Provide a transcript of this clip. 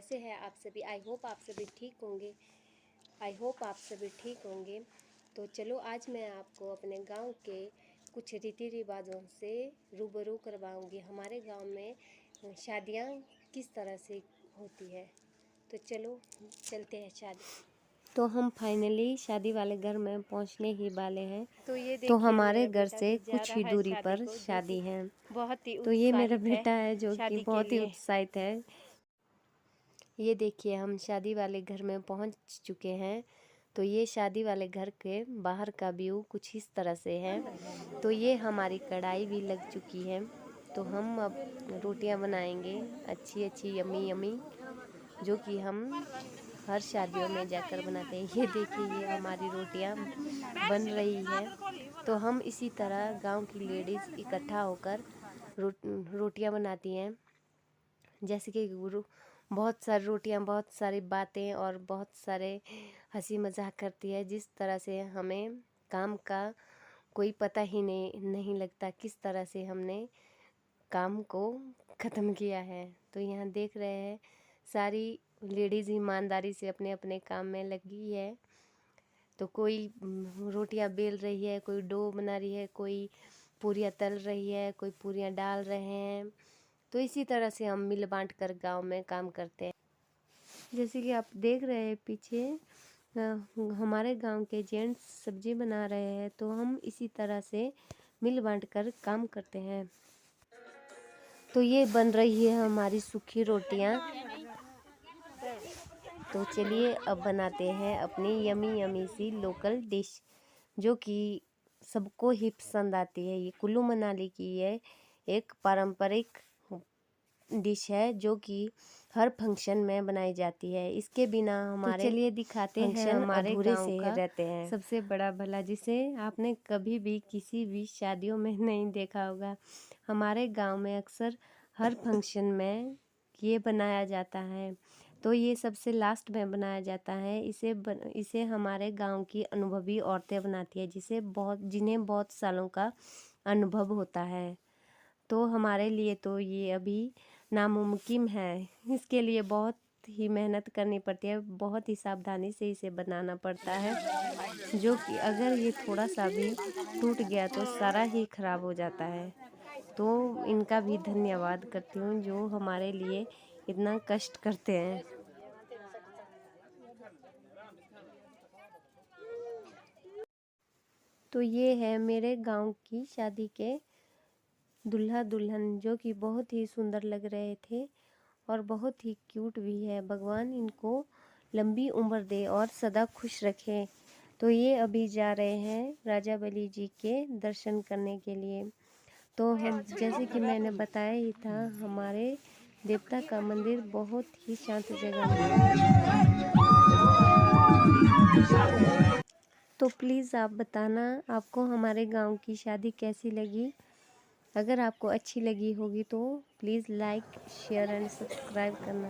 कैसे हैं आप सभी? आई होप आप सभी ठीक होंगे। तो चलो आज मैं आपको अपने गांव के कुछ रीति रिवाजों से रूबरू करवाऊंगी। हमारे गांव में शादियां किस तरह से होती है। तो चलो चलते हैं शादी। तो हम फाइनली शादी वाले घर में पहुंचने ही वाले हैं। तो हमारे घर से कुछ ही दूरी पर शादी है। तो ये मेरा बेटा है जो कि बहुत ही उत्साहित है। ये देखिए हम शादी वाले घर में पहुंच चुके हैं। तो ये शादी वाले घर के बाहर का व्यू कुछ इस तरह से है। तो ये हमारी कढ़ाई भी लग चुकी है। तो हम अब रोटियां बनाएंगे अच्छी अच्छी यमी यमी, जो कि हम हर शादियों में जाकर बनाते हैं। ये देखिए ये हमारी रोटियां बन रही है। तो हम इसी तरह गांव की लेडीज़ इकट्ठा होकर रोटियां बनाती हैं। जैसे कि बहुत सारी रोटियां, बहुत सारी बातें और बहुत सारे हंसी मजाक करती है। जिस तरह से हमें काम का कोई पता ही नहीं लगता, किस तरह से हमने काम को ख़त्म किया है। तो यहाँ देख रहे हैं सारी लेडीज़ ईमानदारी से अपने अपने काम में लगी है। तो कोई रोटियां बेल रही है, कोई डो बना रही है, कोई पूरियां तल रही है, कोई पूरियां डाल रहे हैं। तो इसी तरह से हम मिल बांट कर गाँव में काम करते हैं। जैसे कि आप देख रहे हैं पीछे हमारे गांव के जेंट्स सब्जी बना रहे हैं। तो हम इसी तरह से मिल बांट कर काम करते हैं। तो ये बन रही है हमारी सूखी रोटियां। तो चलिए अब बनाते हैं अपनी यमी यमी सी लोकल डिश, जो कि सबको ही पसंद आती है। ये कुल्लू मनाली की ये एक पारंपरिक डिश है, जो कि हर फंक्शन में बनाई जाती है। इसके बिना हमारे तो चलिए दिखाते हैं हमारे गाँव से रहते हैं सबसे बड़ा भला, जिसे आपने कभी भी किसी भी शादियों में नहीं देखा होगा। हमारे गांव में अक्सर हर फंक्शन में ये बनाया जाता है। तो ये सबसे लास्ट में बनाया जाता है। इसे हमारे गांव की अनुभवी औरतें बनाती है, जिन्हें बहुत सालों का अनुभव होता है। तो हमारे लिए तो ये अभी नामुमकिन है। इसके लिए बहुत ही मेहनत करनी पड़ती है, बहुत ही सावधानी से इसे बनाना पड़ता है, जो कि अगर ये थोड़ा सा भी टूट गया तो सारा ही खराब हो जाता है। तो इनका भी धन्यवाद करती हूँ जो हमारे लिए इतना कष्ट करते हैं। तो ये है मेरे गांव की शादी के दूल्हा दुल्हन, जो कि बहुत ही सुंदर लग रहे थे और बहुत ही क्यूट भी है। भगवान इनको लंबी उम्र दे और सदा खुश रखे। तो ये अभी जा रहे हैं राजा बलि जी के दर्शन करने के लिए। तो हम जैसे कि मैंने बताया ही था, हमारे देवता का मंदिर बहुत ही शांत जगह में है। तो प्लीज़ आप बताना आपको हमारे गांव की शादी कैसी लगी। अगर आपको अच्छी लगी होगी तो please like, share and subscribe करना।